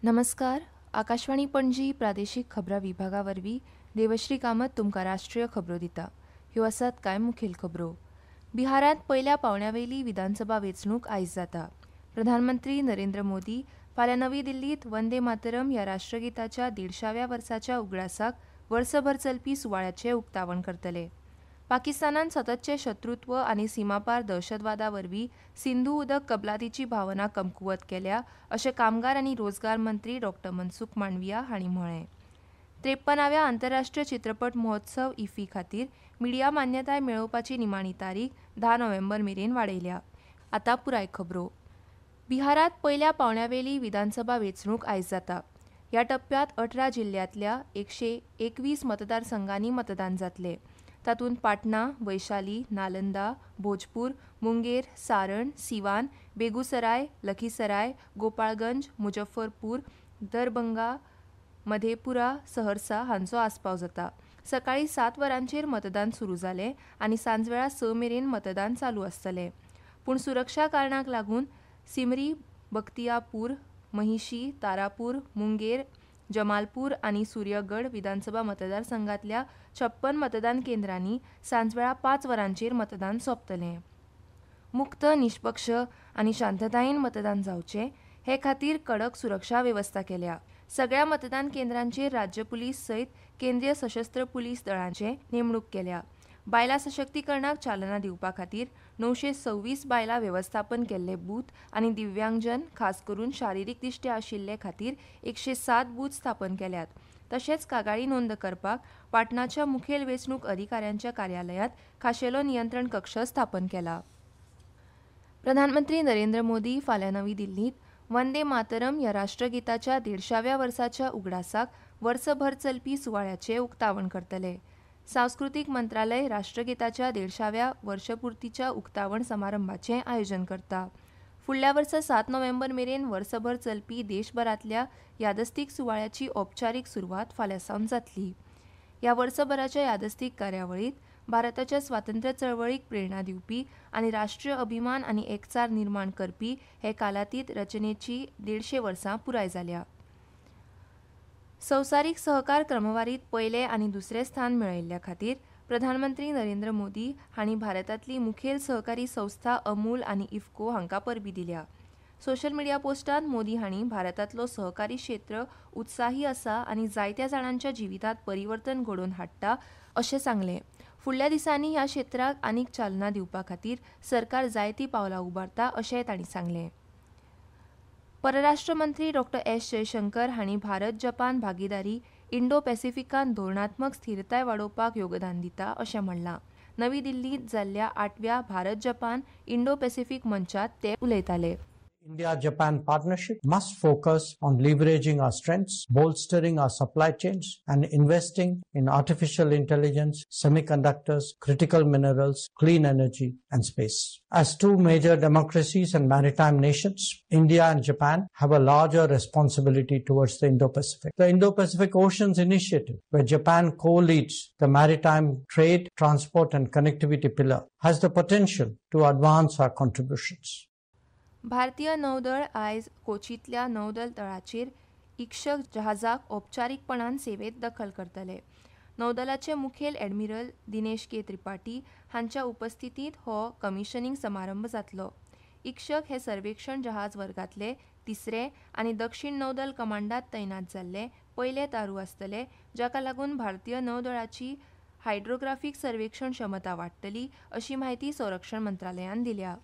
नमस्कार. आकाशवाणी पणजी प्रादेशीक खबरां विभागावरवीं देवश्री कामत तुमकां राष्ट्रीय खबरो दिता. ह्यो आसात कांय मुखेल खबरो. बिहारांत पयल्या पावंड्यावेली विधानसभा वेंचणूक आयज जाता. प्रधानमंत्री नरेंद्र मोदी फाल्यां नवी दिल्लींत वंदे मातरम ह्या राष्ट्रगिताच्या 150व्या वर्साच्या उगडासाक वर्सभर चलपी सुवाळ्याचें उक्तावण करतले. पाकिस्तानान सततचे शत्रुत्व आनी सीमापार दहशतवादा वरवीं सिंधू उदक कबलातीची भावना कमकुवत केल्या अशें कामगार आनी रोजगार मंत्री डॉ मनसुख मांडविया हांणी म्हळें. 53व्या आंतरराष्ट्रीय चित्रपट महोत्सव इफ्फी खातीर मिडिया मान्यताय मेळोवपाची निमाणी तारीख 10 नोव्हेंबर मेरेन वाडयल्या. आतां पुराय खबरो. बिहारांत पयल्या पावंड्यावेली विधानसभा वेंचणूक आयज जाता. ह्या टप्प्यांत 18 जिल्ल्यांतल्या 121 मतदारसंघांनी मतदान जातलें. तातूंत पाटणा, वैशाली, नालंदा, भोजपूर, मुंगेर, सारण, सिवान, बेगुसराय, लखीसराय, गोपाळगंज, मुजफ्फरपूर, दरभंगा, मधेपुरा, सहरसा हांचो आस्पाव जाता. सकाळीं 7 वरांचेर मतदान सुरू जालें आनी सांजवेळा 6 मेरेन मतदान चालू आसतलें. पूण सुरक्षा कारणांक लागून सिमरी, बख्तियारपूर, महिशी, तारापूर, मुंगेर, जमालपूर आनी सूर्यगढ विधानसभा मतदारसंघांतल्या 56 मतदान केंद्रांनी सांजवेळा 5 वरांचेर मतदान सोंपतलें. मुक्त, निश्पक्ष आनी शांततायेन मतदान जावचें हे खातीर कडक सुरक्षा वेवस्था केल्या. सगळ्या मतदान केंद्रांचेर राज्य पुलीस सयत केंद्रीय सशस्त्र पुलीस दळांचे नेमणूक केल्या. बायलां सशक्तीकरणाक चालना दिवपा खातीर 926 बायलां वेवस्थापन केल्ले बूथ आनी दिव्यांगजन, खास करून शारिरीक दिश्ट्या आशिल्ले खातीर 107 बूथ स्थापन केल्यात. तशेंच कागाळी नोंद करपाक पाटणाच्या मुखेल वेंचणूक अधिकाऱ्यांच्या कार्यालयांत खाशेलो नियंत्रण कक्ष स्थापन केला. प्रधानमंत्री नरेंद्र मोदी फाल्यां नवी दिल्लींत वंदे मातरम ह्या राष्ट्रगिताच्या 150व्या वर्साच्या उगडासाक वर्सभर चलपी सुवाळ्याचें उक्तावण करतले. सांस्कृतीक मंत्रालय राष्ट्रगिताच्या 150व्या वर्सपुर्तीच्या उक्तावण समारंभाचें आयोजन करता. फुडल्या वर्सा 7 नोव्हेंबर मेरेन वर्सभर चलपी देशभरांतल्या यादस्तीक सुवाळ्याची औपचारीक सुरवात फाल्यांसावन जातली. ह्या वर्सभराच्या यादस्तीक कार्यावळींत भारताच्या स्वातंत्र्य चळवळीक प्रेरणा दिवपी आनी राष्ट्रीय अभिमान आनी एकचार निर्माण करपी हे कालातीत रचनेची 150 वर्सां पुराय जाल्या. संवसारीक सहकार क्रमवारींत पयले आनी दुसरें स्थान मेळयिल्ल्या खातीर प्रधानमंत्री नरेंद्र मोदी हांणी भारतांतली मुखेल सहकारी संस्था अमूल आनी इफ्को हांकां परबीं दिल्या. सोशल मिडिया पोस्टांत मोदी हांणी भारतांतलो सहकारी क्षेत्र उत्साही आसा आनी जायत्या जाणांच्या जिवितांत परिवर्तन घडोवन हाडटा अशें सांगलें. फुडल्या दिसांनी ह्या क्षेत्राक आनीक चालना दिवपा खातीर सरकार जायतीं पावलां उबारता अशेंय तांणी सांगलें. परराष्ट्र मंत्री डॉ एस जयशंकर हांणी भारत जपान भागीदारी इंडो पॅसिफिकांत धोरणात्मक स्थिरताय वाडोवपाक योगदान दिता अशें म्हणलां. नवी दिल्लींत जाल्ल्या 8व्या भारत जपान इंडो पॅसिफीक मंचात ते उलयताले. India-Japan partnership must focus on leveraging our strengths, bolstering our supply chains, and investing in artificial intelligence, semiconductors, critical minerals, clean energy, and space. As two major democracies and maritime nations, India and Japan have a larger responsibility towards the Indo-Pacific. The Indo-Pacific Oceans Initiative, where Japan co-leads the maritime trade, transport, and connectivity pillar, has the potential to advance our contributions. भारतीय नौदळ आयज कोचींतल्या नौदल तळाचेर इक्षक जहाजाक औपचारीकपणान सेवेत दखल करतले. नौदलाचे मुखेल admiral Dinesh के त्रिपाठी हांच्या उपस्थितीत हो कमिशनिंग समारंभ जातलो. इक्षक हे सर्वेक्षण जहाज वर्गांतले तिसरे आनी दक्षिण नौदल कमांडांत तैनात जाल्ले पयले तारू आसतले, जाका लागून भारतीय नौदळाची हायड्रोग्राफीक सर्वेक्षण क्षमता वाडटली अशी माहिती संरक्षण मंत्रालयान दिल्या.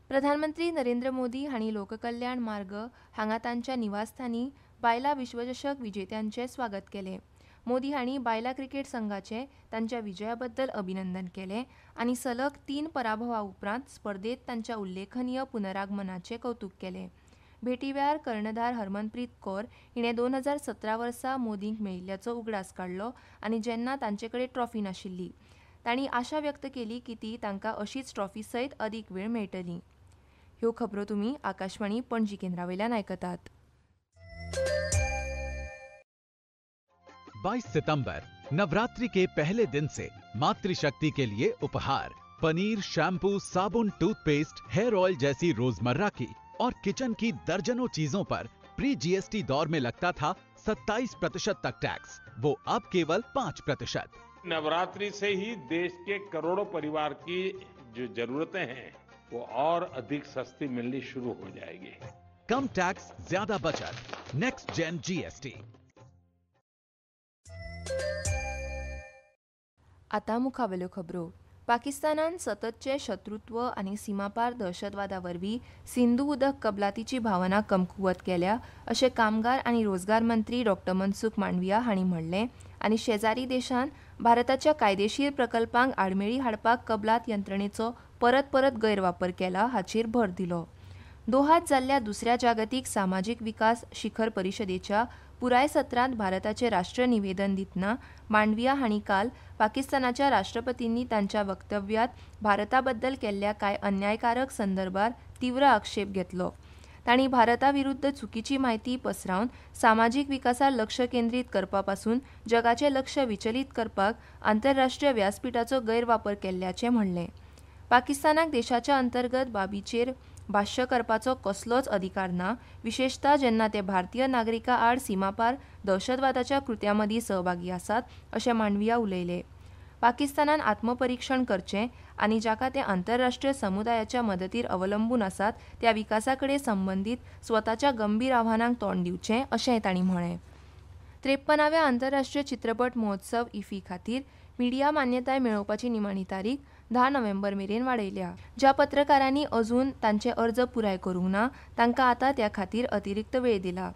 प्रधानमंत्री नरेंद्र मोदी हांणी लोककल्याण मार्ग हांगा तांच्या निवासस्थानी बायलां विश्वचषक विजेत्यांचें स्वागत केलें. मोदी हांणी बायलां क्रिकेट संघाचें तांच्या विजया बद्दल अभिनंदन केलें आनी सलग 3 पराभवा उपरांत स्पर्धेंत तांच्या उल्लेखनीय पुनरागमनाचें कौतुक केलें. भेटी वेळार कर्णधार हरमनप्रीत कौर हिणें 2017 वर्सा मोदींक मेळिल्ल्याचो उगडास काडलो आनी जेन्ना तांचे कडेन ट्रॉफी नाशिल्ली. तांणी आशा व्यक्त केली की ती तांकां अशीच ट्रॉफी सयत अदीक वेळ मेळटली. ह्यो खबरो तुमी आकाशवाणी पणजी केंद्रावयल्यान आयकतात. 22 सितंबर नवरात्रि के पहले दिन से मातृशक्ति के लिए उपहार पनीर, शैम्पू, साबुन, टूथपेस्ट, हेयर ऑयल जैसी रोजमर्रा की और किचन की दर्जनों चीजों पर प्री जीएसटी दौर में लगता था 27% तक टैक्स, वो अब केवल 5%। नवरात्रि से ही देश के करोड़ों परिवार की जो जरूरतें हैं वो और अधिक सस्ती मिलनी शुरू हो जाएगी। कम टॅक्स ज्यादा बचत, नेक्स्ट जेन जीएसटी। आता मुखावेल्यो खबरो। पाकिस्तानान सततचे शत्रुत्व आनी सीमापार दहशतवादा वरवीं सिंधू उदक कबलातीची भावना कमकुवत केल्या अशें कामगार आनी रोजगार मंत्री डॉ मनसुख मांडविया हांणी म्हणलें आनी शेजारी देशान भारताच्या कायदेशीर प्रकल्पांक आडमेळी हाडपाक कबलात यंत्रणेचो परत परत गैरवापर केला हाचेर भर दिलो। दोहात जाल्ल्या दुसऱ्या जागतीक सामाजीक विकास शिखर परिशदेच्या पुराय सत्रांत भारताचे राष्ट्र निवेदन दितना मांडविया हांणी काल पाकिस्तानाच्या राष्ट्रपतींनी तांच्या वक्तव्यात भारताबद्दल केल्ल्या कांय अन्यायकारक संदर्भात तीव्र आक्षेप घेतलो। तांणी भारता विरुद्ध चुकीची म्हायती पसरावन सामाजीक विकासार लक्ष केंद्रीत करपा पासून जगाचें लक्ष विचलीत करपाक आंतरराष्ट्रीय व्यासपीठाचो गैरवापर केल्ल्याचें म्हणलें। पाकिस्तानाक देशाच्या अंतर्गत बाबीचेर भाष्य करपाचो कसलोच अधिकार ना, विशेषतः जेन्ना ते भारतीय नागरिकां आड सीमापार दहशतवादाच्या कृत्यां मदीं सहभागी आसात, अशें मांडविया उलयले। पाकिस्तानान आत्मपरीक्षण करचें आनी जाका ते आंतरराष्ट्रीय समुदायाच्या मदतीर अवलंबून आसात त्या विकासाकडेन संबंदीत स्वताच्या गंभीर आव्हानांक तोंड दिवचें अशेंय तांणी म्हळें। 53व्या आंतरराष्ट्रीय चित्रपट महोत्सव इफ्फी खातीर मिडिया मान्यताय मेळोवपाची निमाणी तारीख 10 नोव्हेंबर मेरेन वाडयल्या। ज्या पत्रकारांनी अजून तांचे अर्ज पुराय करूंक ना तांकां आतां त्या खातीर अतिरिक्त वेळ दिला।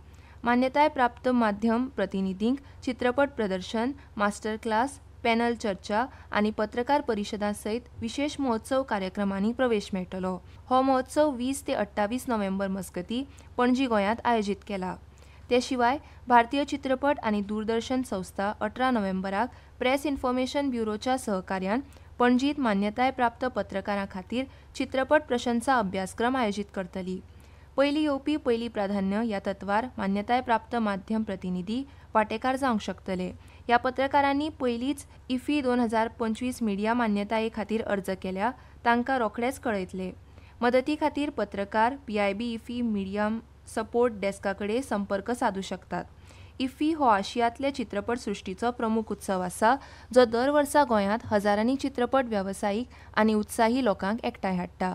मान्यताय प्राप्त माध्यम प्रतिनिधींक चित्रपट प्रदर्शन, मास्टर क्लास, पॅनल चर्चा आनी पत्रकार परिशदां सयत विशेष महोत्सव कार्यक्रमांनी प्रवेश मेळटलो। हो महोत्सव 20 ते 28 नोव्हेंबर मजगतीं पणजी गोंयांत आयोजीत केला। ते शिवाय भारतीय चित्रपट आनी दूरदर्शन संस्था 18 नोव्हेंबराक प्रेस इन्फॉर्मेशन ब्युरोच्या सहकार्यान पणजीत मान्यताय प्राप्त पत्रकारां खातीर चित्रपट प्रशंसा अभ्यासक्रम आयोजीत करतली। पयलीं येवपी पयलीं प्राधान्य ह्या तत्वार मान्यताय प्राप्त माध्यम प्रतिनिधी वांटेकार जावंक शकतले। ह्या पत्रकारांनी पयलींच इफ्फी 2025 मिडिया मान्यताये खातीर अर्ज केल्या तांकां रोखडेच कळयतले। मदती खातीर पत्रकार PIB इफ्फी मिडिया सपोर्ट डेस्का कडेन संपर्क साधू शकतात। इफ्फी हो आशियांतले चित्रपट सृश्टीचो प्रमुख उत्सव आसा जो दर वर्सा गोंयांत हजारांनी चित्रपट व्यावसायीक आनी उत्साही लोकांक एकठांय हाडटा।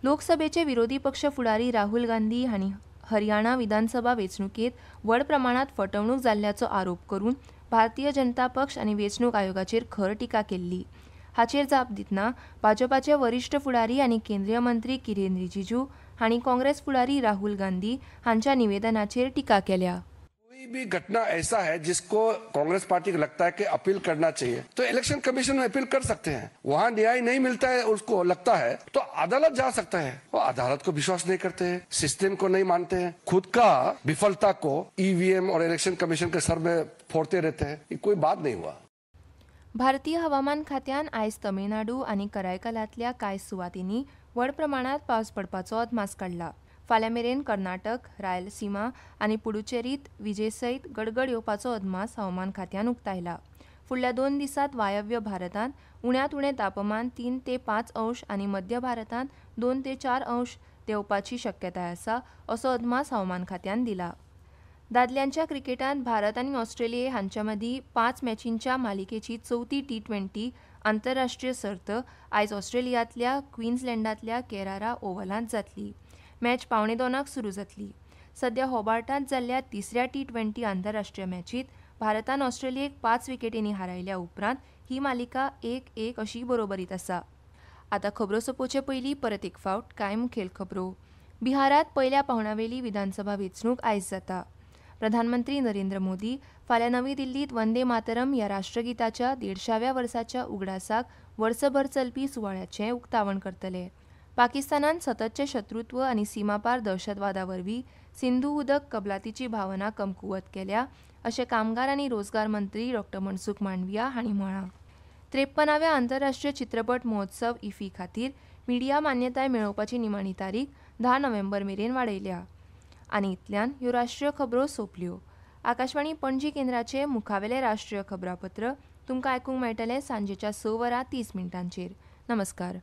लोकसभेचे विरोधी पक्ष फुडारी राहुल गांधी हांणी हरियाणा विधानसभा वेंचणुकेंत व्हड प्रमाणांत फटवणूक जाल्ल्याचो आरोप करून भारतीय जनता पक्ष आनी वेंचणूक आयोगाचेर खर टिका केल्ली। हाचेर जाप दितना भाजपाचे वरिश्ठ फुडारी आनी केंद्रीय मंत्री किरेन रिजिजू हांणी काँग्रेस फुडारी राहुल गांधी हांच्या निवेदनाचेर टिका केल्या। कोई भी घटना ऐसा है जिसको कांग्रेस पार्टी को लगता है कि अपील करना चाहिए तो इलेक्शन कमीशन में अपील कर सकते हैं। वहां न्याय नहीं मिलता है, उसको लगता है तो अदालत जा सकता है। वो अदालत को विश्वास नहीं करते हैं, सिस्टम को नहीं मानते हैं, खुद का विफलता को EVM और इलेक्शन कमीशन के सर में फोड़ते रहते हैं। ये कोई बात नहीं हुआ। भारतीय हवामान खात्यान आयज तमिळनाडू आनी करायकलांतल्या कांय सुवातींनी व्हड प्रमाणांत पावस पडपाचो अदमास काडला। फाल्यां मेरेन कर्नाटक, रायलसीमा आनी पुडुचेरीत विजेसयत गडगड येवपाचो अदमास हवामान खात्यान उक्तायला। फुडल्या 2 दिसांत वायव्य भारतांत उण्यांत उणें तापमान 3 ते 5 अंश आनी मध्य भारतांत 2 ते 4 अंश देंवपाची शक्यताय आसा असो अदमास हवामान खात्यान दिला। दादल्यांच्या क्रिकेटांत भारत आनी ऑस्ट्रेलिया हांच्या मदीं 5 मॅचींच्या मालिकेची 4थी T20 आंतरराष्ट्रीय सर्त आयज ऑस्ट्रेलियांतल्या क्वीन्सलँडांतल्या केरारा ओव्हलांत जातली। मॅच 1:15 सुरू जातली। सध्या होबार्टांत जाल्ल्या तिसऱ्या T20 आंतरराष्ट्रीय मॅचीत भारतान ऑस्ट्रेलियेक 5 विकेटींनी हारयल्या उपरांत ही मालिका 1-1 अशी बरोबरीत आसा। आतां खबरो सोंपोवचे पयलीं परत एक फावट कांय मुखेल खबरो। बिहारांत पयल्या पावंड्यावेली विधानसभा वेंचणूक आयज जाता। प्रधानमंत्री नरेंद्र मोदी फाल्यां नवी दिल्लीत वंदे मातरम ह्या राष्ट्रगिताच्या 150व्या वर्साच्या उगडासाक वर्सभर चलपी सुवाळ्याचें उक्तावण करतले। पाकिस्तानान सततचे शत्रुत्व आनी सीमापार दहशतवादा वरवीं सिंधू उदक कबलातीची भावना कमकुवत केल्या अशें कामगार आनी रोजगार मंत्री डॉ मनसुख मांडविया हांणी म्हळां। 53व्या आंतरराष्ट्रीय चित्रपट महोत्सव इफ्फी खातीर मिडिया मान्यताय मेळोवपाची निमाणी तारीख 10 नोव्हेंबर मेरेन वाडयल्या। आनी इतल्यान ह्यो राष्ट्रीय खबरो सोंपल्यो। आकाशवाणी पणजी केंद्राचे मुखावेले राष्ट्रीय खबरापत्र तुमकां आयकूंक मेळटलें सांजेच्या 6:30 नमस्कार।